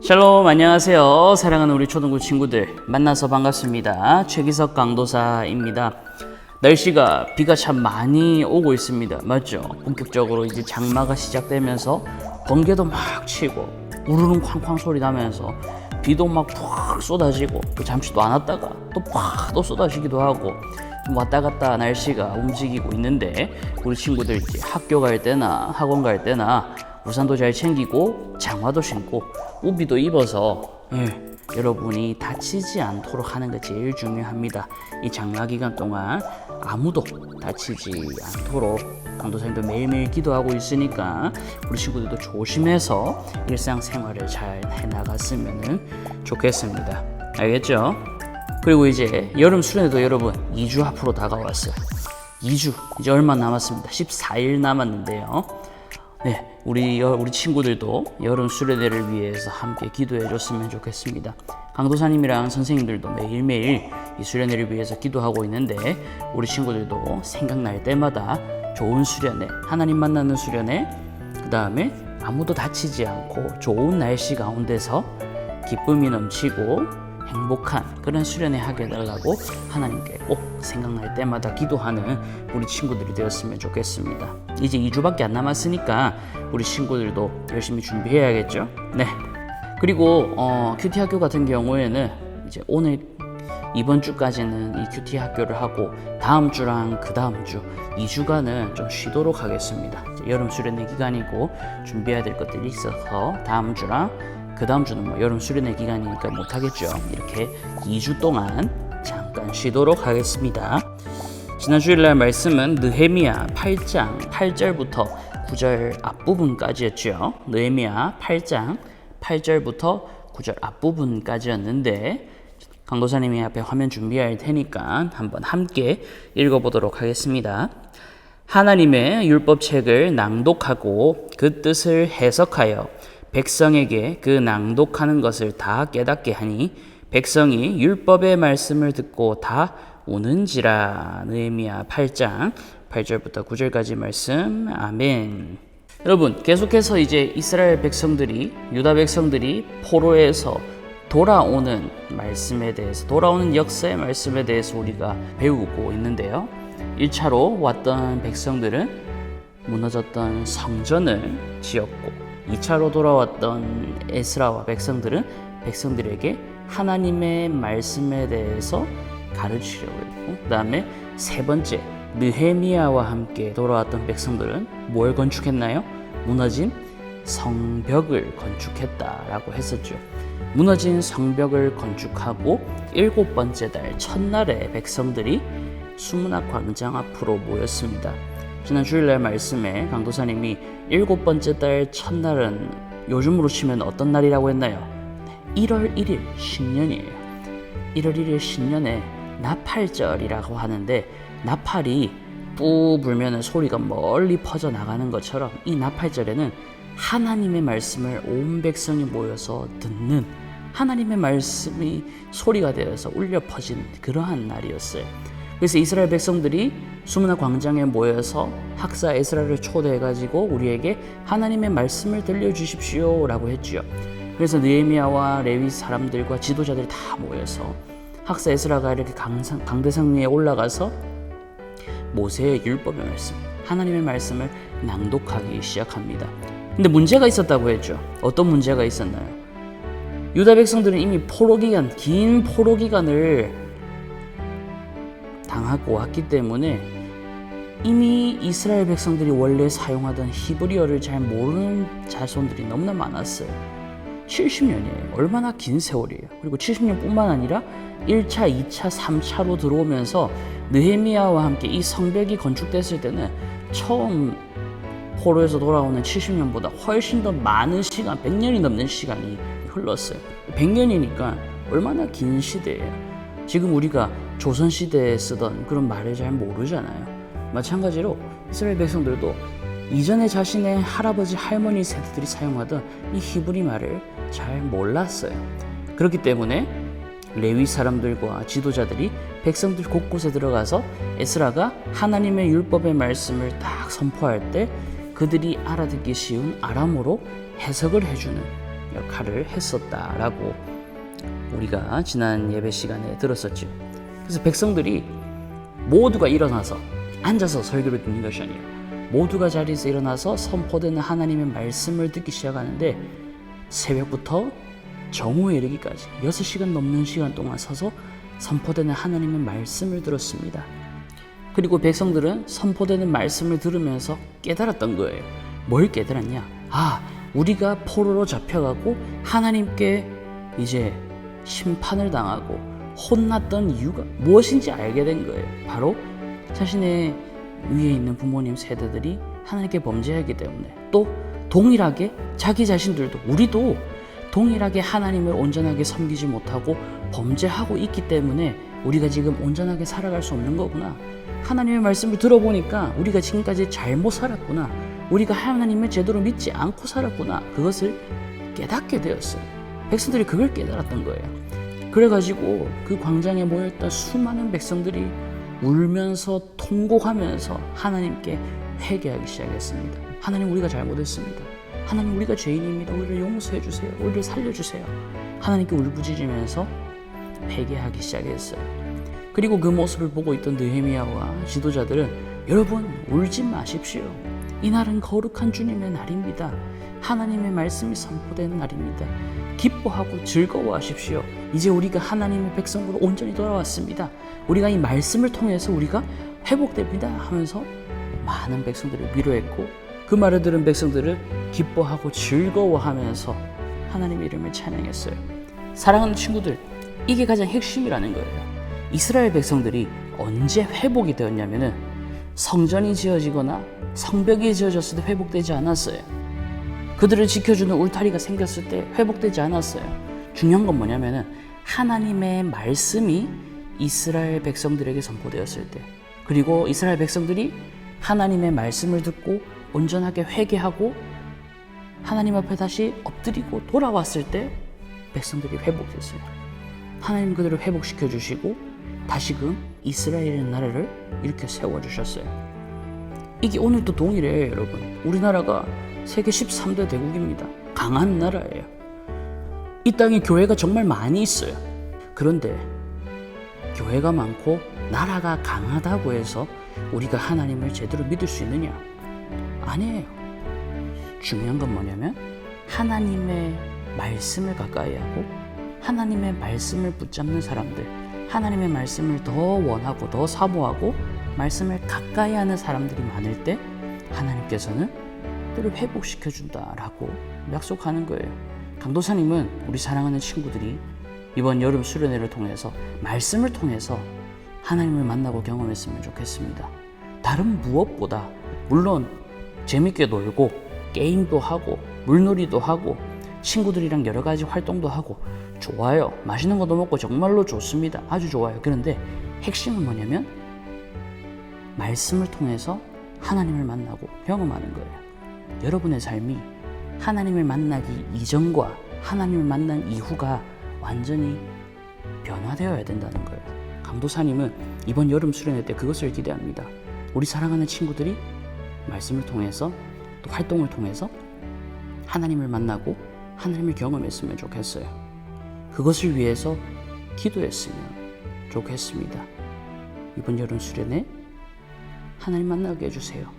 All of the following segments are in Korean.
샬롬, 안녕하세요. 사랑하는 우리 초등부 친구들 만나서 반갑습니다. 최기석 강도사입니다. 날씨가 비가 참 많이 오고 있습니다. 맞죠? 본격적으로 이제 장마가 시작되면서 번개도 막 치고 우르릉 쾅쾅 소리 나면서 비도 막 푹 쏟아지고 또 잠시 또 안 왔다가 또 팍 또 쏟아지기도 하고 좀 왔다 갔다 날씨가 움직이고 있는데 우리 친구들 이제 학교 갈 때나 학원 갈 때나 우산도 잘 챙기고 장화도 신고 우비도 입어서 여러분이 다치지 않도록 하는 게 제일 중요합니다. 이 장마 기간 동안 아무도 다치지 않도록 강도사님도 매일매일 기도하고 있으니까 우리 친구들도 조심해서 일상생활을 잘 해나갔으면 좋겠습니다. 알겠죠? 그리고 이제 여름 수련회도 여러분 2주 앞으로 다가왔어요. 2주 이제 얼마 남았습니다. 14일 남았는데요. 네, 우리 친구들도 여름 수련회를 위해서 함께 기도해 줬으면 좋겠습니다. 강도사님이랑 선생님들도 매일매일 이 수련회를 위해서 기도하고 있는데 우리 친구들도 생각날 때마다 좋은 수련회, 하나님 만나는 수련회, 그 다음에 아무도 다치지 않고 좋은 날씨 가운데서 기쁨이 넘치고 행복한 그런 수련회 하게 해달라고 하나님께 꼭 생각날 때마다 기도하는 우리 친구들이 되었으면 좋겠습니다. 이제 2주밖에 안 남았으니까 우리 친구들도 열심히 준비해야겠죠? 네. 그리고 큐티 학교 같은 경우에는 이제 오늘 이번 주까지는 이 큐티 학교를 하고 다음 주랑 그 다음 주 2주간은 좀 쉬도록 하겠습니다. 여름 수련회 기간이고 준비해야 될 것들이 있어서 다음 주랑 그 다음 주는 뭐 여름 수련회 기간이니까 못하겠죠. 이렇게 2주 동안 잠깐 쉬도록 하겠습니다. 지난 주일날 말씀은 느헤미야 8장 8절부터 9절 앞부분까지였죠. 느헤미야 8장 8절부터 9절 앞부분까지였는데 강도사님이 앞에 화면 준비할 테니까 한번 함께 읽어보도록 하겠습니다. 하나님의 율법책을 낭독하고 그 뜻을 해석하여 백성에게 그 낭독하는 것을 다 깨닫게 하니 백성이 율법의 말씀을 듣고 다 오는지라. 느헤미야 8장 8절부터 9절까지 말씀. 아멘. 여러분, 계속해서 이제 이스라엘 백성들이, 유다 백성들이 포로에서 돌아오는 말씀에 대해서, 돌아오는 역사의 말씀에 대해서 우리가 배우고 있는데요. 1차로 왔던 백성들은 무너졌던 성전을 지었고 2차로 돌아왔던 에스라와 백성들은 백성들에게 하나님의 말씀에 대해서 가르치려고 했고, 그 다음에 세 번째 느헤미야와 함께 돌아왔던 백성들은 뭘 건축했나요? 무너진 성벽을 건축했다라고 했었죠. 무너진 성벽을 건축하고 7번째 달 첫날에 백성들이 수문학 광장 앞으로 모였습니다. 지난 주일날 말씀에 강도사님이 7번째 달 첫날은 요즘으로 치면 어떤 날이라고 했나요? 1월 1일 신년이에요. 1월 1일 신년에 나팔절이라고 하는데 나팔이 뿌 불면 소리가 멀리 퍼져나가는 것처럼 이 나팔절에는 하나님의 말씀을 온 백성이 모여서 듣는, 하나님의 말씀이 소리가 되어서 울려 퍼지는 그러한 날이었어요. 그래서 이스라엘 백성들이 수문학 광장에 모여서 학사 에스라를 초대해가지고 우리에게 하나님의 말씀을 들려주십시오 라고 했죠. 그래서 느헤미야와 레위 사람들과 지도자들이 다 모여서 학사 에스라가 이렇게 강대상 위에 올라가서 모세의 율법의 말씀, 하나님의 말씀을 낭독하기 시작합니다. 근데 문제가 있었다고 했죠. 어떤 문제가 있었나요? 유다 백성들은 이미 긴 포로 기간을 당하고 왔기 때문에 이미 이스라엘 백성들이 원래 사용하던 히브리어를 잘 모르는 자손들이 너무나 많았어요. 70년이에요. 얼마나 긴 세월이에요. 그리고 70년뿐만 아니라 1차, 2차, 3차로 들어오면서 느헤미야와 함께 이 성벽이 건축됐을 때는 처음 포로에서 돌아오는 70년보다 훨씬 더 많은 시간, 100년이 넘는 시간이 흘렀어요. 100년이니까 얼마나 긴 시대예요. 지금 우리가 조선시대에 쓰던 그런 말을 잘 모르잖아요. 마찬가지로 이스라엘 백성들도 이전에 자신의 할아버지, 할머니 세대들이 사용하던 이 히브리 말을 잘 몰랐어요. 그렇기 때문에 레위 사람들과 지도자들이 백성들 곳곳에 들어가서 에스라가 하나님의 율법의 말씀을 딱 선포할 때 그들이 알아듣기 쉬운 아람어로 해석을 해주는 역할을 했었다라고 우리가 지난 예배 시간에 들었었죠. 그래서 백성들이 모두가 일어나서 앉아서 설교를 듣는 것이 아니라 모두가 자리에서 일어나서 선포되는 하나님의 말씀을 듣기 시작하는데 새벽부터 정오에 이르기까지 6시간 넘는 시간 동안 서서 선포되는 하나님의 말씀을 들었습니다. 그리고 백성들은 선포되는 말씀을 들으면서 깨달았던 거예요. 뭘 깨달았냐? 우리가 포로로 잡혀가고 하나님께 이제 심판을 당하고 혼났던 이유가 무엇인지 알게 된 거예요. 바로 자신의 위에 있는 부모님 세대들이 하나님께 범죄하기 때문에, 또 동일하게 자기 자신들도, 우리도 동일하게 하나님을 온전하게 섬기지 못하고 범죄하고 있기 때문에 우리가 지금 온전하게 살아갈 수 없는 거구나. 하나님의 말씀을 들어보니까 우리가 지금까지 잘못 살았구나. 우리가 하나님을 제대로 믿지 않고 살았구나. 그것을 깨닫게 되었어요. 백성들이 그걸 깨달았던 거예요. 그래가지고 그 광장에 모였던 수많은 백성들이 울면서 통곡하면서 하나님께 회개하기 시작했습니다. 하나님, 우리가 잘못했습니다. 하나님, 우리가 죄인입니다. 우리를 용서해 주세요. 우리를 살려주세요. 하나님께 울부짖으면서 회개하기 시작했어요. 그리고 그 모습을 보고 있던 느헤미야와 지도자들은, 여러분 울지 마십시오. 이날은 거룩한 주님의 날입니다. 하나님의 말씀이 선포되는 날입니다. 기뻐하고 즐거워하십시오. 이제 우리가 하나님의 백성으로 온전히 돌아왔습니다. 우리가 이 말씀을 통해서 우리가 회복됩니다 하면서 많은 백성들을 위로했고, 그 말을 들은 백성들을 기뻐하고 즐거워하면서 하나님의 이름을 찬양했어요. 사랑하는 친구들, 이게 가장 핵심이라는 거예요. 이스라엘 백성들이 언제 회복이 되었냐면은 성전이 지어지거나 성벽이 지어졌을 때 회복되지 않았어요. 그들을 지켜주는 울타리가 생겼을 때 회복되지 않았어요. 중요한 건 뭐냐면은 하나님의 말씀이 이스라엘 백성들에게 선포되었을 때, 그리고 이스라엘 백성들이 하나님의 말씀을 듣고 온전하게 회개하고 하나님 앞에 다시 엎드리고 돌아왔을 때 백성들이 회복됐어요. 하나님 그들을 회복시켜 주시고 다시금 이스라엘의 나라를 이렇게 세워주셨어요. 이게 오늘도 동일해요, 여러분. 우리나라가 세계 13대 대국입니다. 강한 나라예요. 이 땅에 교회가 정말 많이 있어요. 그런데 교회가 많고 나라가 강하다고 해서 우리가 하나님을 제대로 믿을 수 있느냐? 아니에요. 중요한 건 뭐냐면 하나님의 말씀을 가까이 하고 하나님의 말씀을 붙잡는 사람들, 하나님의 말씀을 더 원하고 더 사모하고 말씀을 가까이 하는 사람들이 많을 때 하나님께서는 그들을 회복시켜 준다라고 약속하는 거예요. 강도사님은 우리 사랑하는 친구들이 이번 여름 수련회를 통해서 말씀을 통해서 하나님을 만나고 경험했으면 좋겠습니다. 다른 무엇보다, 물론 재밌게 놀고 게임도 하고 물놀이도 하고 친구들이랑 여러 가지 활동도 하고 좋아요. 맛있는 것도 먹고 정말로 좋습니다. 아주 좋아요. 그런데 핵심은 뭐냐면 말씀을 통해서 하나님을 만나고 경험하는 거예요. 여러분의 삶이 하나님을 만나기 이전과 하나님을 만난 이후가 완전히 변화되어야 된다는 거예요. 강도사님은 이번 여름 수련회 때 그것을 기대합니다. 우리 사랑하는 친구들이 말씀을 통해서 또 활동을 통해서 하나님을 만나고 하나님을 경험했으면 좋겠어요. 그것을 위해서 기도했으면 좋겠습니다. 이번 여름 수련회 하나님 만나게 해주세요.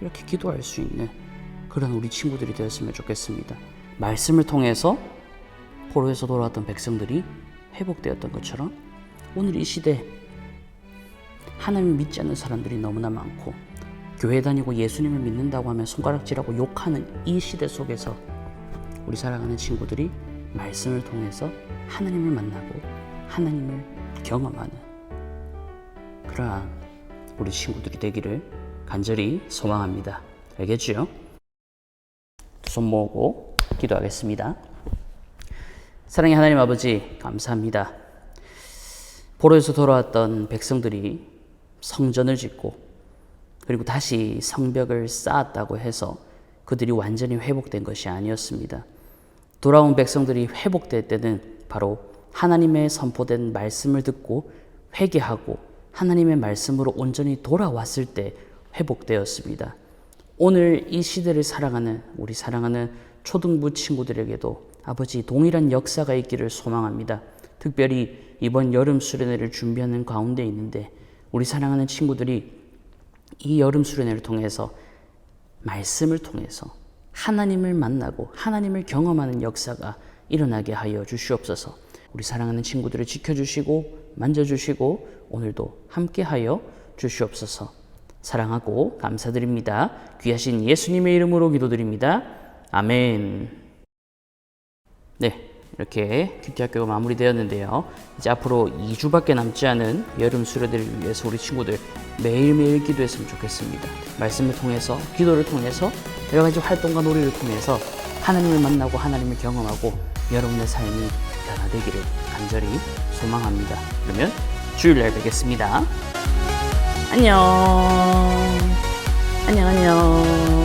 이렇게 기도할 수 있는 그런 우리 친구들이 되었으면 좋겠습니다. 말씀을 통해서 포로에서 돌아왔던 백성들이 회복되었던 것처럼 오늘 이 시대 하나님을 믿지 않는 사람들이 너무나 많고 교회 다니고 예수님을 믿는다고 하면 손가락질하고 욕하는 이 시대 속에서 우리 사랑하는 친구들이 말씀을 통해서 하나님을 만나고 하나님을 경험하는 그러한 우리 친구들이 되기를 간절히 소망합니다. 알겠죠? 두 손 모으고 기도하겠습니다. 사랑의 하나님 아버지, 감사합니다. 포로에서 돌아왔던 백성들이 성전을 짓고 그리고 다시 성벽을 쌓았다고 해서 그들이 완전히 회복된 것이 아니었습니다. 돌아온 백성들이 회복될 때는 바로 하나님의 선포된 말씀을 듣고 회개하고 하나님의 말씀으로 온전히 돌아왔을 때 회복되었습니다. 오늘 이 시대를 살아가는 우리 사랑하는 초등부 친구들에게도 아버지 동일한 역사가 있기를 소망합니다. 특별히 이번 여름 수련회를 준비하는 가운데 있는데 우리 사랑하는 친구들이 이 여름 수련회를 통해서 말씀을 통해서 하나님을 만나고 하나님을 경험하는 역사가 일어나게 하여 주시옵소서. 우리 사랑하는 친구들을 지켜주시고 만져주시고 오늘도 함께하여 주시옵소서. 사랑하고 감사드립니다. 귀하신 예수님의 이름으로 기도드립니다. 아멘. 네, 이렇게 큐티학교가 마무리되었는데요. 이제 앞으로 2주밖에 남지 않은 여름 수련회를 위해서 우리 친구들 매일매일 기도했으면 좋겠습니다. 말씀을 통해서, 기도를 통해서, 여러 가지 활동과 놀이를 통해서 하나님을 만나고 하나님을 경험하고 여러분의 삶이 변화되기를 간절히 소망합니다. 그러면 주일날 뵙겠습니다. 안녕. 안녕.